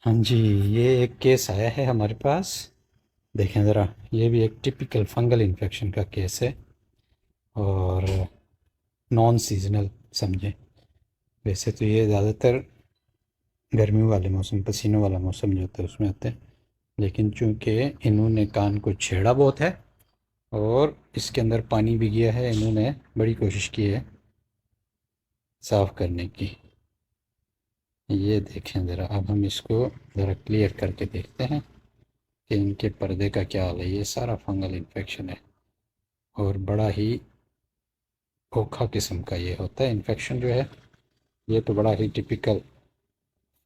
हाँ जी, ये एक केस आया है हमारे पास। देखें ज़रा, ये भी एक टिपिकल फंगल इन्फेक्शन का केस है और नॉन सीजनल समझें। वैसे तो ये ज़्यादातर गर्मियों वाले मौसम, पसीनों वाला मौसम जो होता है उसमें आते हैं, लेकिन चूंकि इन्होंने कान को छेड़ा बहुत है और इसके अंदर पानी भी गया है, इन्होंने बड़ी कोशिश की है साफ़ करने की। ये देखें ज़रा, अब हम इसको ज़रा क्लियर करके देखते हैं कि इनके पर्दे का क्या हाल है। ये सारा फंगल इन्फेक्शन है और बड़ा ही खोखा किस्म का ये होता है इन्फेक्शन जो है। ये तो बड़ा ही टिपिकल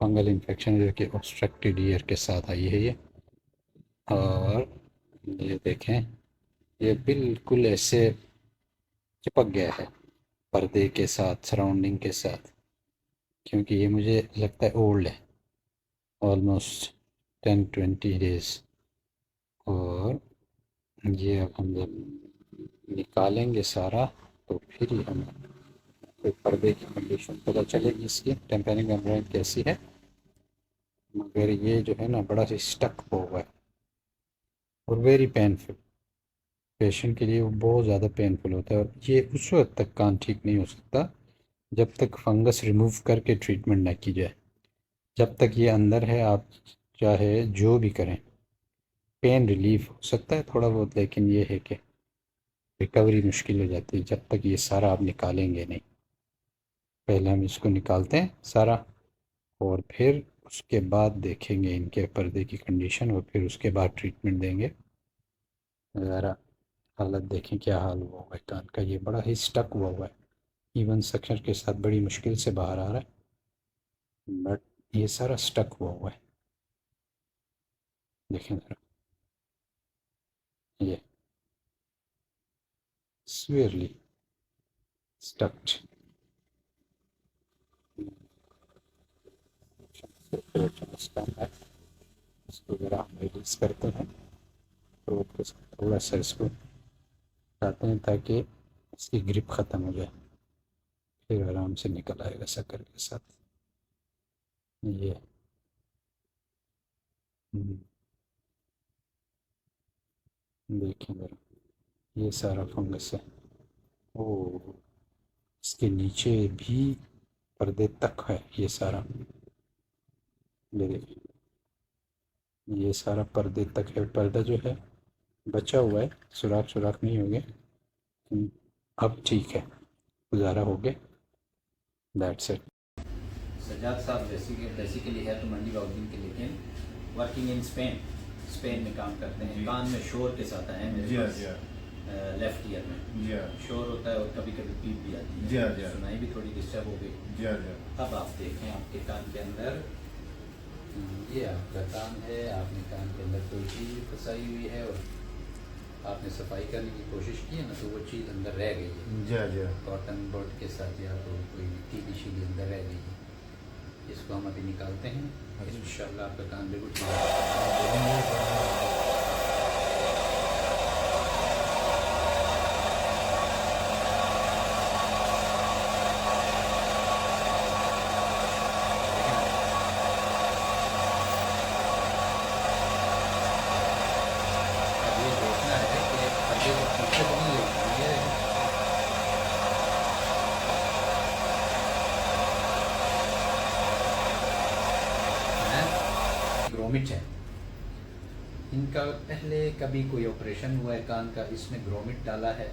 फंगल इन्फेक्शन जो कि ऑब्स्ट्रक्टेड ईयर के साथ आई है ये। और ये देखें, ये बिल्कुल ऐसे चिपक गया है पर्दे के साथ, सराउंडिंग के साथ, क्योंकि ये मुझे लगता है ओल्ड है, ऑलमोस्ट 10-20 डेज़। और ये अब हम जब निकालेंगे सारा तो फिर ही हमें कोई पर्दे की कंडीशन पता चलेगी, इसकी टेम्परिंग मेम्ब्रेन कैसी है। मगर ये जो है ना, बड़ा सा स्टक हुआ है और वेरी पेनफुल। पेशेंट के लिए वो बहुत ज़्यादा पेनफुल होता है और ये उस वक्त तक कान ठीक नहीं हो सकता जब तक फंगस रिमूव करके ट्रीटमेंट ना की जाए। जब तक ये अंदर है, आप चाहे जो भी करें, पेन रिलीफ हो सकता है थोड़ा बहुत, लेकिन ये है कि रिकवरी मुश्किल हो जाती है जब तक ये सारा आप निकालेंगे नहीं। पहले हम इसको निकालते हैं सारा और फिर उसके बाद देखेंगे इनके पर्दे की कंडीशन और फिर उसके बाद ट्रीटमेंट देंगे। ज़रा हालत देखें, क्या हाल हुआ हुआ है कान का। ये बड़ा ही स्टक हुआ है, इवन सक्शन के साथ बड़ी मुश्किल से बाहर आ रहा है, बट ये सारा स्टक हुआ है। देखें ज़रा, ये सीवियरली स्टक्ड। इसको ज़रा हम रिलीज करते हैं तो थोड़ा सा इसको हटाते हैं ताकि इसकी ग्रिप ख़त्म हो जाए, फिर आराम से निकल आएगा शक्कर के साथ। ये हम्म, देखिए ज़रा, ये सारा फंगस है। ओ, इसके नीचे भी पर्दे तक है ये सारा। ये देखिए, ये सारा पर्दे तक है। पर्दा जो है बचा हुआ है, सुराख सुराख नहीं हो गए, अब ठीक है, गुजारा हो गया। That's it. सज्जाद साहब बेसिकली है तो मंडी बाउद्दीन के, लेकिन वर्किंग इन स्पेन, स्पेन में काम करते हैं। कान में शोर के साथ आए हैं मेरे पास। लेफ्ट ईयर में शोर होता है और कभी कभी पीप भी आती है, सुनाई भी थोड़ी डिस्टर्ब हो गई। अब आप देखें आपके कान के अंदर, ये आपका कान है, आपने कान के अंदर कोई चीज़ फंसाई हुई है और आपने सफाई करने की कोशिश की है ना, तो वो चीज़ अंदर रह गई है। कॉटन बर्ड के साथ या तो कोई मिट्टी की शीली अंदर रह गई है। इसको हम अभी निकालते हैं, इंशाल्लाह आपका कान बिल्कुल ठीक है। अब ये देखना है कि पर्दे को पीछे तो नहीं लेना है। ग्रोमिट है इनका, पहले कभी कोई ऑपरेशन हुआ है कान का, इसमें ग्रोमिट डाला है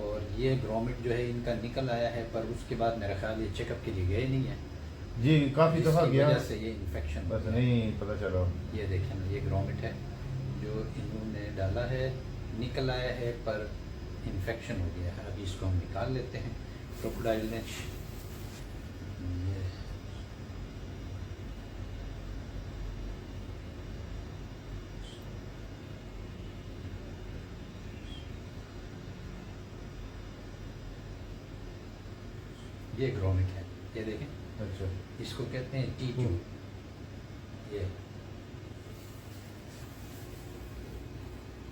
और ये ग्रोमिट जो है इनका निकल आया है, पर उसके बाद मेरा ख्याल ये चेकअप के लिए गए नहीं है जी, काफ़ी दफ़ा जिसकी गया, वजह से ये इन्फेक्शन बस नहीं पता चला। ये देखें ना, ये ग्रोमिट है जो इन्होंने डाला है, निकल आया है पर इन्फेक्शन हो गया है। अभी इसको हम निकाल लेते हैं क्रोकोडाइल नेच। ये ग्रोमिट है, ये देखें, अच्छा, इसको कहते हैं टी ट्यूब। ये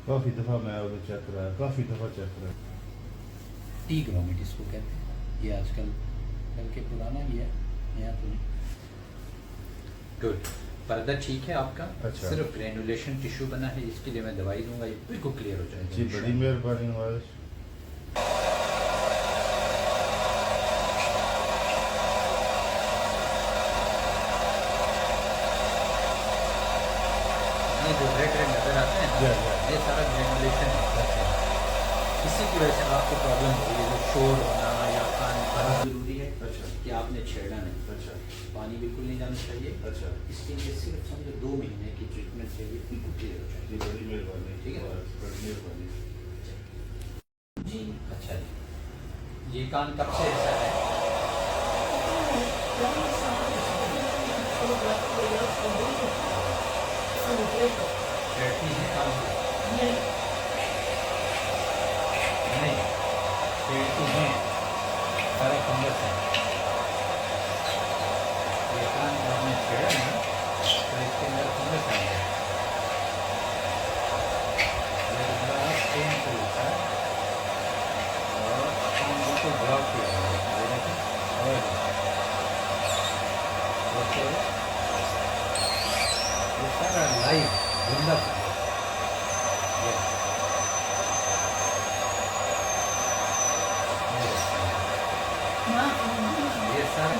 काफ़ी दफ़ा मैं वो चेक कराया, काफ़ी दफ़ा चेक कराया। टी ग्रोमिट इसको कहते हैं। ये आजकल बल्कि पुराना भी है, नया तो नहीं। गुड। पर्दा ठीक है आपका, अच्छा। सिर्फ ग्रेनुलेशन टिश्यू बना है, इसके लिए मैं दवाई दूंगा, ये बिल्कुल क्लियर हो जाएगा। जी बड़ी मेहरबानी नवाज। ये जो रेड रेड नजर आते हैं जी, ना, जी। ये सारा ग्रेनुलेशन है। इसी की वजह से आपको प्रॉब्लम हो रही है, जो शोर होना या कान खाना जरूरी है अच्छा कि आपने छेड़ा नहीं, अच्छा पानी बिल्कुल नहीं जाना चाहिए। अच्छा। इसके लिए सिर्फ समझो 2 महीने की ट्रीटमेंट चाहिए, बिल्कुल क्लियर हो जी जाएगी। बड़ी मेहरबानी। ठीक है। बड़ी मेहरबानी। जी अच्छा जी, ये कान कब से ऐसा है? छेड़ती है कान से? नहीं, छेड़ती हैं, सारा फंगस है। ये कान में आपने छेड़ा ना, तो इसके अंदर फंगस आ गया। ये बड़ा पेनफुल होता है और कान बिल्कुल ब्लॉक किया हुआ है। ये देखो, और फिर ये सारा लाइव जिंदा फंगस है। ये सारा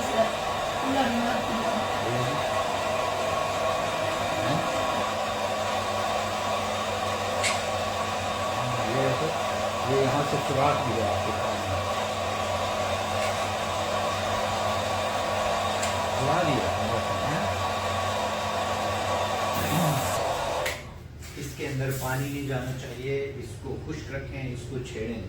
ये यहाँ से सुराख भी है आपके कान में, सुरा दिया है। इसके अंदर पानी नहीं जाना चाहिए, इसको खुश्क रखें, इसको छेड़ें।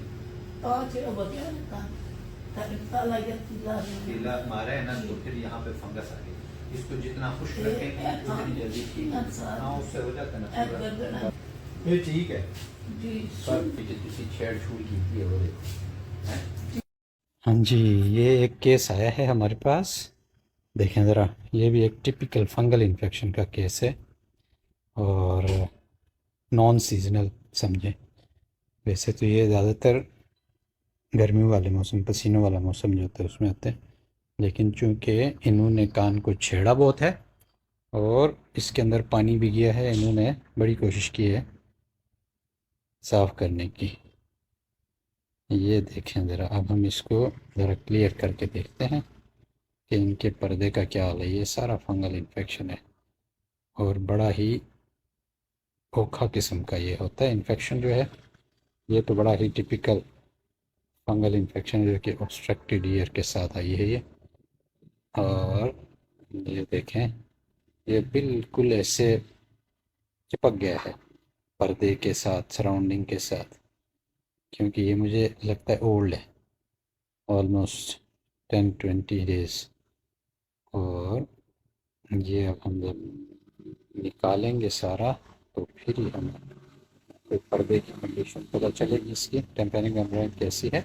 कीला मारा है ना, तो फिर यहाँ पे फंगस आ गई। इसको जितना खुश्क रखेंगे उतनी जल्दी ठीक है। हाँ, उससे हो जाता है ना पूरा। ये ठीक है, पर किसी छेड़ छूड़ की है वो देखो, हैं? हाँ जी, ये एक केस आया है हमारे पास। देखें ज़रा, ये भी एक टिपिकल फंगल इन्फेक्शन का केस है और नॉन सीजनल समझें। वैसे तो ये ज़्यादातर गर्मी वाले मौसम, पसीनों वाला मौसम जो होता है उसमें आते हैं, लेकिन चूँकि इन्होंने कान को छेड़ा बहुत है और इसके अंदर पानी भी गया है, इन्होंने बड़ी कोशिश की है साफ़ करने की। ये देखें ज़रा, अब हम इसको ज़रा क्लियर करके देखते हैं कि इनके पर्दे का क्या हाल है। ये सारा फंगल इन्फेक्शन है और बड़ा ही ओखा किस्म का ये होता है इन्फेक्शन जो है। ये तो बड़ा ही टिपिकल फंगल इन्फेक्शन जो कि ऑब्स्ट्रक्टेड ईयर के साथ आई है ये। और ये देखें, ये बिल्कुल ऐसे चिपक गया है पर्दे के साथ, सराउंडिंग के साथ, क्योंकि ये मुझे लगता है ओल्ड है, ऑलमोस्ट 10-20 डेज़। और ये अब हम जब निकालेंगे सारा तो फिर ही हमें कोई पर्दे की कंडीशन पता चलेगी, इसकी टेम्परिंग मेम्ब्रेन कैसी है।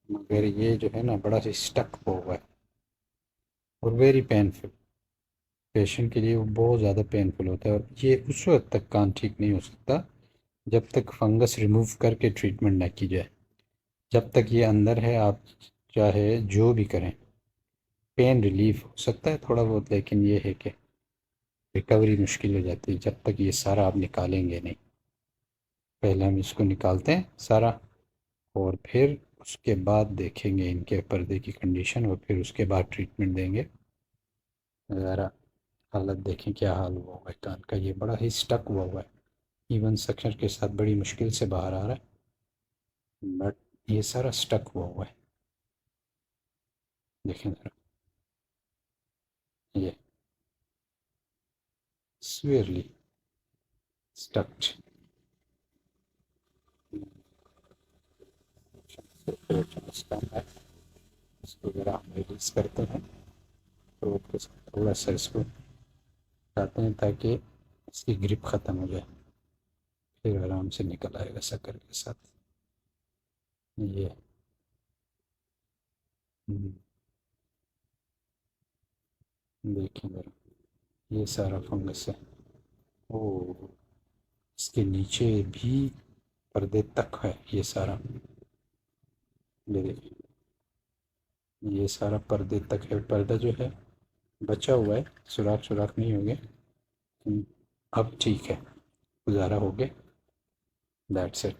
मगर ये जो है ना, बड़ा ही स्टक हुआ है और वेरी पेनफुल। पेशेंट के लिए वो बहुत ज़्यादा पेनफुल होता है और ये उस वक्त तक कान ठीक नहीं हो सकता जब तक फंगस रिमूव करके ट्रीटमेंट ना की जाए। जब तक ये अंदर है, आप चाहे जो भी करें, पेन रिलीफ हो सकता है थोड़ा बहुत, लेकिन ये है कि रिकवरी मुश्किल हो जाती है जब तक ये सारा आप निकालेंगे नहीं। पहले हम इसको निकालते हैं सारा और फिर उसके बाद देखेंगे इनके पर्दे की कंडीशन और फिर उसके बाद ट्रीटमेंट देंगे। ज़रा हालत देखें क्या हाल हुआ हुआ है कान का। ये बड़ा ही स्टक हुआ है, इवन सक्शन के साथ बड़ी मुश्किल से बाहर आ रहा है, बट ये सारा स्टक हुआ है। देखें ज़रा, ये severely stuck। इसको ज़रा हम रिलीज करते हैं तो थोड़ा सा इसको हटाते हैं ताकि इसकी ग्रिप ख़त्म हो जाए, फिर आराम से निकल आएगा शक्कर के साथ। ये देखें ज़रा, ये सारा फंगस है। ओ, इसके नीचे भी पर्दे तक है ये सारा। ये देखिए, ये सारा पर्दे तक है। पर्दा जो है बचा हुआ है, सुराख सुराख नहीं हो गए, अब ठीक है, गुजारा हो गया, दैट्स इट।